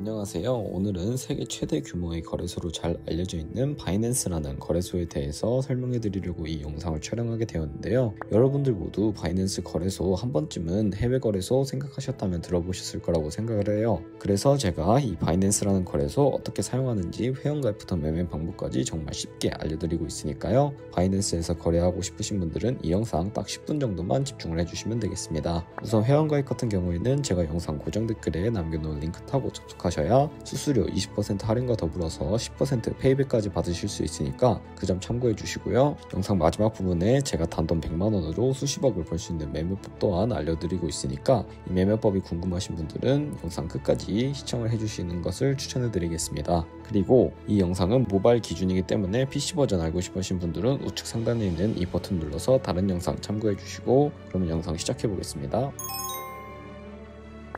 안녕하세요. 오늘은 세계 최대 규모의 거래소로 잘 알려져 있는 바이낸스라는 거래소에 대해서 설명해 드리려고 이 영상을 촬영하게 되었는데요. 여러분들 모두 바이낸스 거래소 한 번쯤은 해외 거래소 생각하셨다면 들어보셨을 거라고 생각을 해요. 그래서 제가 이 바이낸스라는 거래소 어떻게 사용하는지 회원가입부터 매매 방법까지 정말 쉽게 알려드리고 있으니까요. 바이낸스에서 거래하고 싶으신 분들은 이 영상 딱 10분 정도만 집중을 해주시면 되겠습니다. 우선 회원가입 같은 경우에는 제가 영상 고정 댓글에 남겨놓은 링크 타고 접속하셔야 수수료 20% 할인과 더불어서 10% 페이백까지 받으실 수 있으니까 그 점 참고해 주시고요. 영상 마지막 부분에 제가 단돈 100만원으로 수십억을 벌 수 있는 매매법 또한 알려드리고 있으니까 이 매매법이 궁금하신 분들은 영상 끝까지 시청을 해주시는 것을 추천해 드리겠습니다. 그리고 이 영상은 모바일 기준이기 때문에 PC 버전 알고 싶으신 분들은 우측 상단에 있는 이 버튼 눌러서 다른 영상 참고해 주시고 그러면 영상 시작해 보겠습니다.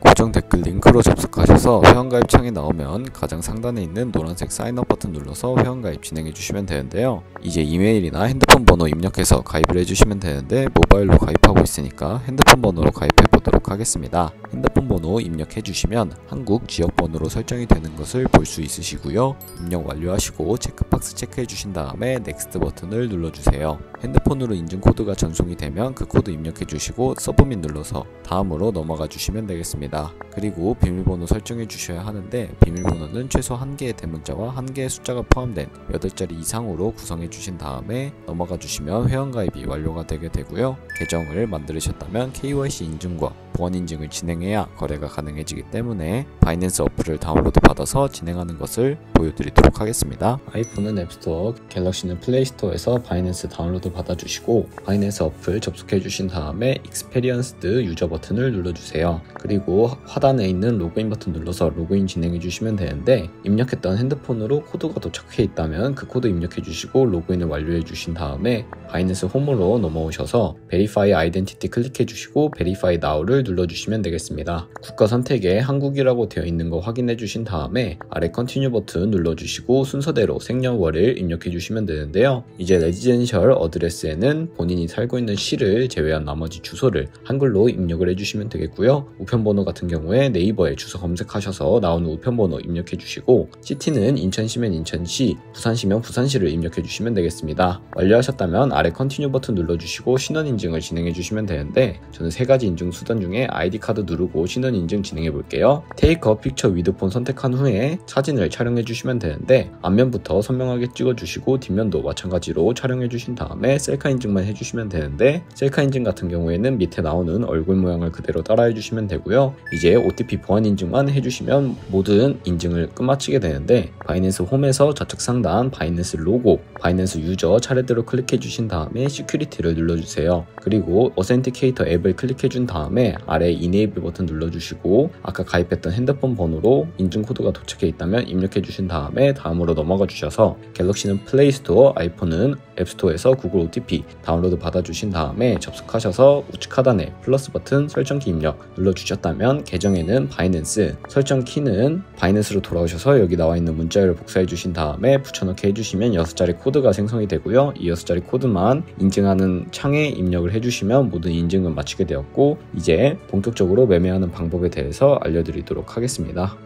고정 댓글 링크로 접속하셔서 회원가입 창이 나오면 가장 상단에 있는 노란색 사인업 버튼 눌러서 회원가입 진행해 주시면 되는데요. 이제 이메일이나 핸드폰 번호 입력해서 가입을 해주시면 되는데 모바일로 가입하고 있으니까 핸드폰 번호로 가입해 보도록 하겠습니다. 핸드폰 번호 입력해 주시면 한국 지역 번호로 설정이 되는 것을 볼 수 있으시고요. 입력 완료하시고 체크박스 체크해 주신 다음에 넥스트 버튼을 눌러주세요. 핸드폰으로 인증 코드가 전송이 되면 그 코드 입력해 주시고 서브밋 눌러서 다음으로 넘어가 주시면 되겠습니다. 그리고 비밀번호 설정해 주셔야 하는데 비밀번호는 최소 1개의 대문자와 1개의 숫자가 포함된 8자리 이상으로 구성해 주신 다음에 넘어가 주시면 회원가입이 완료가 되게 되고요. 계정을 만들으셨다면 KYC 인증과 보안 인증을 진행해야 거래가 가능해지기 때문에 바이낸스 어플을 다운로드 받아서 진행하는 것을 보여드리도록 하겠습니다. 아이폰은 앱스토어, 갤럭시는 플레이스토어에서 바이낸스 다운로드 받아주시고 바이낸스 어플 접속해 주신 다음에 익스페리언스드 유저 버튼을 눌러주세요. 그리고 하단에 있는 로그인 버튼 눌러서 로그인 진행해 주시면 되는데 입력했던 핸드폰으로 코드가 도착해 있다면 그 코드 입력해 주시고 로그인을 완료해 주신 다음에 바이낸스 홈으로 넘어오셔서 베리파이 아이덴티티 클릭해 주시고 베리파이 now를 눌러주시면 되겠습니다. 국가 선택에 한국이라고 되어 있는 거 확인해 주신 다음에 아래 컨티뉴 버튼 눌러주시고 순서대로 생년월일 입력해 주시면 되는데요. 이제 레지덴셜 어드레스에는 본인이 살고 있는 시를 제외한 나머지 주소를 한글로 입력을 해주시면 되겠고요. 우편번호 같은 경우에 네이버에 주소 검색하셔서 나오는 우편번호 입력해 주시고 시티는 인천시면 인천시, 부산시면 부산시를 입력해 주시면 되겠습니다. 완료하셨다면 아래 컨티뉴 버튼 눌러주시고 신원 인증을 진행해 주시면 되는데 저는 3가지 인증 수단 중에 아이디 카드 누르고 신원 인증 진행해 볼게요. 테이크 어 픽처 위드 폰 선택한 후에 사진을 촬영해 주시면 되는데 앞면부터 선명하게 찍어 주시고 뒷면도 마찬가지로 촬영해 주신 다음에 셀카 인증만 해주시면 되는데 셀카 인증 같은 경우에는 밑에 나오는 얼굴 모양을 그대로 따라해 주시면 되고요. 이제 OTP 보안 인증만 해주시면 모든 인증을 끝마치게 되는데 바이낸스 홈에서 좌측 상단 바이낸스 로고, 바이낸스 유저 차례대로 클릭해 주신 다음에 시큐리티를 눌러주세요. 그리고 어센티케이터 앱을 클릭해 준 다음에 아래 이네이블 버튼 눌러주시고 아까 가입했던 핸드폰 번호로 인증 코드가 도착해 있다면 입력해 주신 다음에 다음으로 넘어가 주셔서 갤럭시는 플레이스토어, 아이폰은 앱스토어에서 구글 OTP 다운로드 받아주신 다음에 접속하셔서 우측 하단에 플러스 버튼 설정키 입력 눌러주셨다면 계정에는 바이낸스, 설정 키는 바이낸스로 돌아오셔서 여기 나와 있는 문자열을 복사해 주신 다음에 붙여넣기 해주시면 6자리 코드가 생성이 되고요. 이 6자리 코드만 인증하는 창에 입력을 해주시면 모든 인증은 마치게 되었고 이제 본격적으로 매매하는 방법에 대해서 알려드리도록 하겠습니다.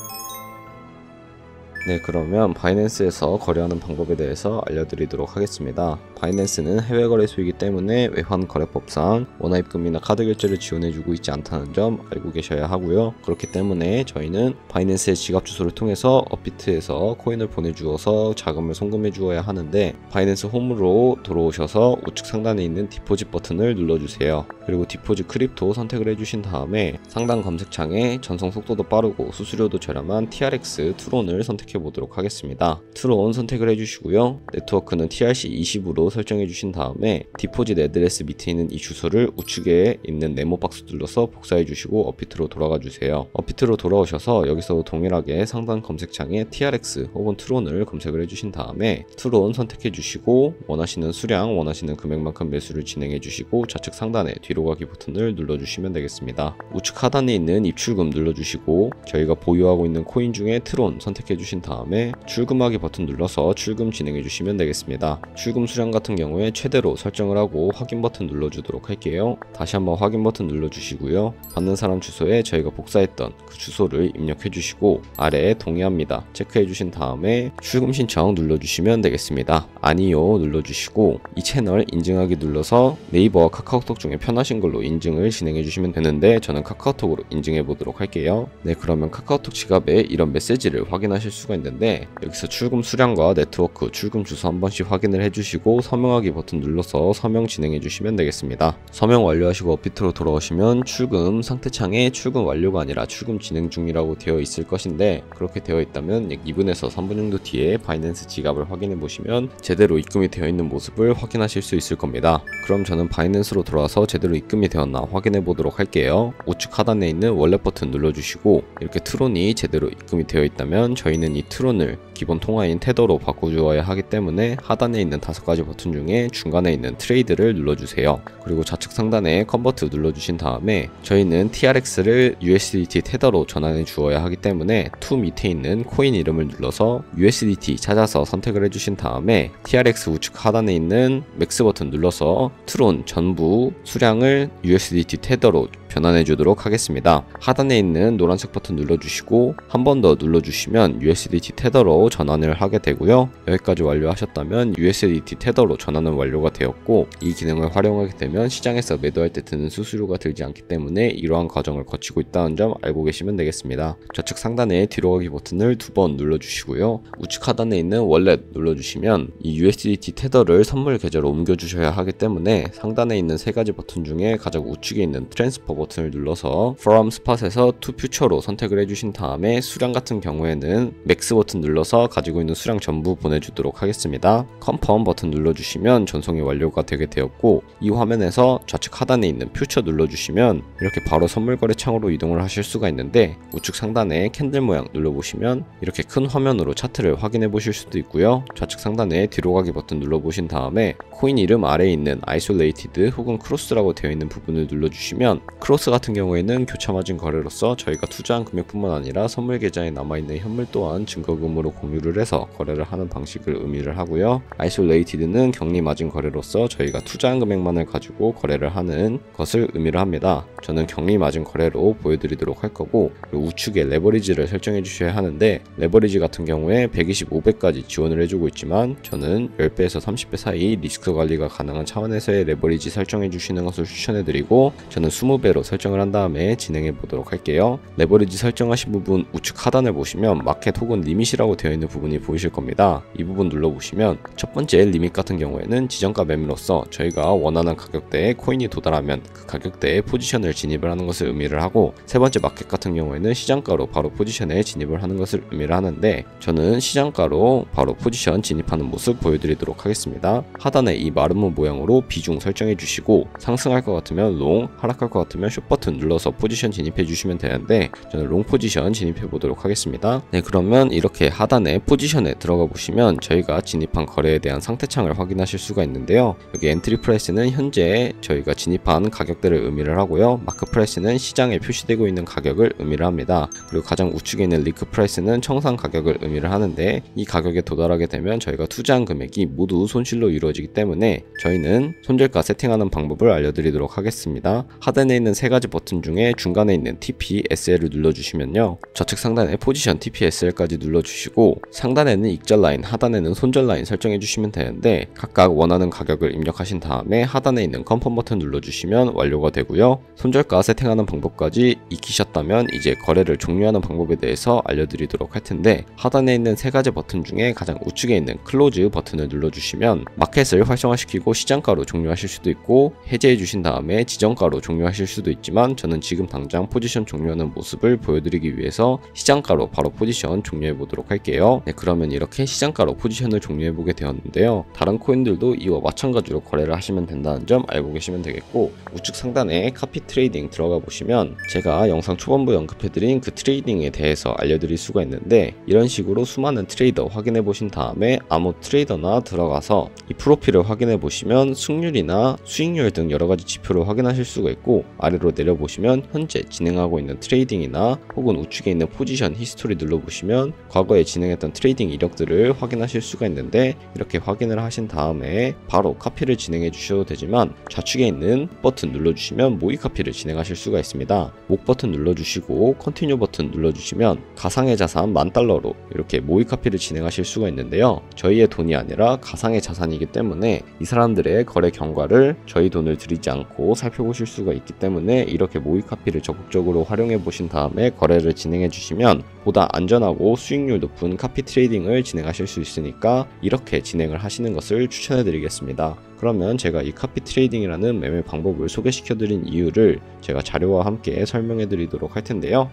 네, 그러면 바이낸스에서 거래하는 방법에 대해서 알려드리도록 하겠습니다. 바이낸스는 해외 거래소이기 때문에 외환 거래법상 원화입금이나 카드 결제를 지원해주고 있지 않다는 점 알고 계셔야 하고요. 그렇기 때문에 저희는 바이낸스의 지갑 주소를 통해서 업비트에서 코인을 보내주어서 자금을 송금해 주어야 하는데 바이낸스 홈으로 들어오셔서 우측 상단에 있는 디포짓 버튼을 눌러주세요. 그리고 디포짓 크립토 선택을 해주신 다음에 상단 검색창에 전송 속도도 빠르고 수수료도 저렴한 TRX 트론을 선택해 보도록 하겠습니다. 트론 선택을 해주시고요. 네트워크는 TRC20으로 설정해 주신 다음에 디포짓 애드레스 밑에 있는 이 주소를 우측에 있는 네모 박스 눌러서 복사해 주시고 업비트로 돌아가 주세요. 업비트로 돌아오셔서 여기서 동일하게 상단 검색창에 TRX 혹은 트론을 검색을 해주신 다음에 트론 선택해 주시고 원하시는 수량, 원하시는 금액만큼 매수를 진행해 주시고 좌측 상단에 뒤로 가기 버튼을 눌러주시면 되겠습니다. 우측 하단에 있는 입출금 눌러주시고 저희가 보유하고 있는 코인 중에 트론 선택해 주신 다음에 출금하기 버튼 눌러서 출금 진행해 주시면 되겠습니다. 출금 수량 같은 경우에 최대로 설정을 하고 확인 버튼 눌러주도록 할게요. 다시 한번 확인 버튼 눌러주시고요. 받는 사람 주소에 저희가 복사했던 그 주소를 입력해 주시고 아래에 동의합니다 체크해 주신 다음에 출금 신청 눌러주시면 되겠습니다. 아니요 눌러주시고 이 채널 인증하기 눌러서 네이버와 카카오톡 중에 편하신 걸로 인증을 진행해 주시면 되는데 저는 카카오톡으로 인증해 보도록 할게요. 네, 그러면 카카오톡 지갑에 이런 메시지를 확인하실 수가 있는데 여기서 출금 수량과 네트워크, 출금 주소 한 번씩 확인을 해주시고 서명하기 버튼 눌러서 서명 진행해 주시면 되겠습니다. 서명 완료하시고 업비트로 돌아오시면 출금 상태창에 출금 완료가 아니라 출금 진행 중이라고 되어 있을 것인데 그렇게 되어 있다면 약 2분에서 3분 정도 뒤에 바이낸스 지갑을 확인해 보시면 제대로 입금이 되어 있는 모습을 확인하실 수 있을 겁니다. 그럼 저는 바이낸스로 돌아와서 제대로 입금이 되었나 확인해 보도록 할게요. 우측 하단에 있는 월렛 버튼 눌러주시고 이렇게 트론이 제대로 입금이 되어 있다면 저희는 이 트론을 기본 통화인 테더로 바꿔주어야 하기 때문에 하단에 있는 5가지 버튼 중에 중간에 있는 트레이드를 눌러주세요. 그리고 좌측 상단에 컨버트 눌러주신 다음에 저희는 TRX를 USDT 테더로 전환해 주어야 하기 때문에 투 밑에 있는 코인 이름을 눌러서 USDT 찾아서 선택을 해주신 다음에 TRX 우측 하단에 있는 맥스 버튼 눌러서 트론 전부 수량을 USDT 테더로 변환해 주도록 하겠습니다. 하단에 있는 노란색 버튼 눌러주시고 한 번 더 눌러주시면 USDT 테더로 전환을 하게 되고요. 여기까지 완료하셨다면 USDT 테더로 전환은 완료가 되었고 이 기능을 활용하게 되면 시장에서 매도할 때 드는 수수료가 들지 않기 때문에 이러한 과정을 거치고 있다는 점 알고 계시면 되겠습니다. 좌측 상단에 뒤로 가기 버튼을 2번 눌러주시고요. 우측 하단에 있는 월렛 눌러주시면 이 USDT 테더를 선물 계좌로 옮겨주셔야 하기 때문에 상단에 있는 3가지 버튼 중에 가장 우측에 있는 트랜스퍼 버튼을 눌러서 From Spot에서 To Future로 선택을 해주신 다음에 수량 같은 경우에는 Max 버튼 눌러서 가지고 있는 수량 전부 보내주도록 하겠습니다. Confirm 버튼 눌러주시면 전송이 완료가 되게 되었고 이 화면에서 좌측 하단에 있는 Future 눌러주시면 이렇게 바로 선물 거래 창으로 이동을 하실 수가 있는데 우측 상단에 캔들 모양 눌러보시면 이렇게 큰 화면으로 차트를 확인해 보실 수도 있고요. 좌측 상단에 뒤로 가기 버튼 눌러보신 다음에 코인 이름 아래에 있는 Isolated 혹은 Cross라고 되어 있는 부분을 눌러주시면 크로스 같은 경우에는 교차 마진 거래로서 저희가 투자한 금액뿐만 아니라 선물 계좌에 남아있는 현물 또한 증거금으로 공유를 해서 거래를 하는 방식을 의미를 하고요. Isolated는 격리 마진 거래로서 저희가 투자한 금액만을 가지고 거래를 하는 것을 의미를 합니다. 저는 격리 마진 거래로 보여드리도록 할 거고 그리고 우측에 레버리지를 설정해 주셔야 하는데 레버리지 같은 경우에 120, 500까지 지원을 해주고 있지만 저는 10배에서 30배 사이 리스크 관리가 가능한 차원에서의 레버리지 설정해 주시는 것을 추천해 드리고 저는 20배로 설정을 한 다음에 진행해 보도록 할게요. 레버리지 설정하신 부분 우측 하단을 보시면 마켓 혹은 리밋이라고 되어 있는 부분이 보이실 겁니다. 이 부분 눌러보시면 첫 번째 리밋 같은 경우에는 지정가 매매로서 저희가 원하는 가격대에 코인이 도달하면 그 가격대에 포지션을 진입을 하는 것을 의미를 하고 세 번째 마켓 같은 경우에는 시장가로 바로 포지션에 진입을 하는 것을 의미를 하는데 저는 시장가로 바로 포지션 진입하는 모습 보여드리도록 하겠습니다. 하단에 이 마름모 모양으로 비중 설정해 주시고 상승할 것 같으면 롱, 하락할 것 같으면 숏 버튼 눌러서 포지션 진입해 주시면 되는데 저는 롱 포지션 진입해 보도록 하겠습니다. 네, 그러면 이렇게 하단에 포지션에 들어가 보시면 저희가 진입한 거래에 대한 상태창을 확인하실 수가 있는데요. 여기 엔트리 프라이스는 현재 저희가 진입한 가격대를 의미를 하고요. 마크 프라이스는 시장에 표시되고 있는 가격을 의미를 합니다. 그리고 가장 우측에 있는 리크 프라이스는 청산 가격을 의미를 하는데 이 가격에 도달하게 되면 저희가 투자한 금액이 모두 손실로 이루어지기 때문에 저희는 손절가 세팅하는 방법을 알려드리도록 하겠습니다. 하단에 있는 3가지 버튼 중에 중간에 있는 TP, SL을 눌러주시면요. 좌측 상단에 포지션 TP, SL까지 눌러주시고 상단에는 익절 라인, 하단에는 손절 라인 설정해주시면 되는데 각각 원하는 가격을 입력하신 다음에 하단에 있는 컨펌 버튼 눌러주시면 완료가 되고요. 손절가 세팅하는 방법까지 익히셨다면 이제 거래를 종료하는 방법에 대해서 알려드리도록 할 텐데 하단에 있는 3가지 버튼 중에 가장 우측에 있는 클로즈 버튼을 눌러주시면 마켓을 활성화시키고 시장가로 종료하실 수도 있고 해제해 주신 다음에 지정가로 종료하실 수도 있지만 저는 지금 당장 포지션 종료하는 모습을 보여드리기 위해서 시장가로 바로 포지션 종료해 보도록 할게요. 네, 그러면 이렇게 시장가로 포지션을 종료해 보게 되었는데요. 다른 코인들도 이와 마찬가지로 거래를 하시면 된다는 점 알고 계시면 되겠고 우측 상단에 카피 트레이딩 들어가 보시면 제가 영상 초반부에 언급해드린 그 트레이딩에 대해서 알려드릴 수가 있는데 이런 식으로 수많은 트레이더 확인해 보신 다음에 아무 트레이더나 들어가서 이 프로필을 확인해 보시면 승률이나 수익률 등 여러가지 지표를 확인하실 수가 있고 아래로 내려보시면 현재 진행하고 있는 트레이딩이나 혹은 우측에 있는 포지션 히스토리 눌러보시면 과거에 진행했던 진행했던 트레이딩 이력들을 확인하실 수가 있는데, 이렇게 확인을 하신 다음에 바로 카피를 진행해 주셔도 되지만 좌측에 있는 버튼 눌러주시면 모의 카피를 진행하실 수가 있습니다. 목 버튼 눌러주시고 컨티뉴 버튼 눌러주시면 가상의 자산 $10,000로 이렇게 모의 카피를 진행하실 수가 있는데요. 저희의 돈이 아니라 가상의 자산이기 때문에 이 사람들의 거래 경과를 저희 돈을 들이지 않고 살펴보실 수가 있기 때문에 이렇게 모의 카피를 적극적으로 활용해 보신 다음에 거래를 진행해 주시면 보다 안전하고 수익률 높은 카피 트레이딩을 진행하실 수 있으니까 이렇게 진행을 하시는 것을 추천해 드리겠습니다. 그러면 제가 이 카피 트레이딩이라는 매매 방법을 소개시켜 드린 이유를 제가 자료와 함께 설명해 드리도록 할 텐데요.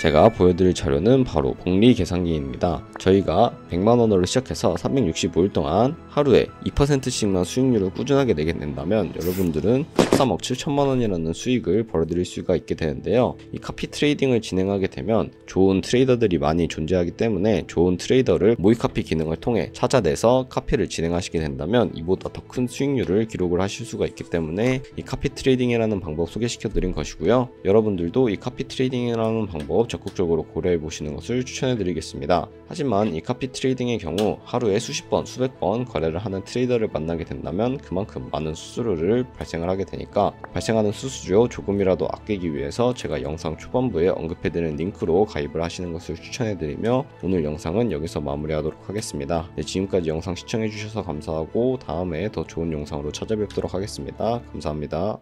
제가 보여드릴 자료는 바로 복리 계산기입니다. 저희가 100만원으로 시작해서 365일 동안 하루에 2%씩만 수익률을 꾸준하게 내게 된다면 여러분들은 13억 7천만원이라는 수익을 벌어들일 수가 있게 되는데요. 이 카피 트레이딩을 진행하게 되면 좋은 트레이더들이 많이 존재하기 때문에 좋은 트레이더를 모의 카피 기능을 통해 찾아내서 카피를 진행하시게 된다면 이보다 더 큰 수익률을 기록을 하실 수가 있기 때문에 이 카피 트레이딩이라는 방법 소개시켜 드린 것이고요. 여러분들도 이 카피 트레이딩이라는 방법 적극적으로 고려해 보시는 것을 추천해 드리겠습니다. 하지만 이 카피 트레이딩의 경우 하루에 수십 번, 수백 번 거래를 하는 트레이더를 만나게 된다면 그만큼 많은 수수료를 발생을 하게 되니까 발생하는 수수료 조금이라도 아끼기 위해서 제가 영상 초반부에 언급해 드리는 링크로 가입을 하시는 것을 추천해 드리며 오늘 영상은 여기서 마무리하도록 하겠습니다. 네, 지금까지 영상 시청해 주셔서 감사하고 다음에 더 좋은 영상으로 찾아뵙도록 하겠습니다. 감사합니다.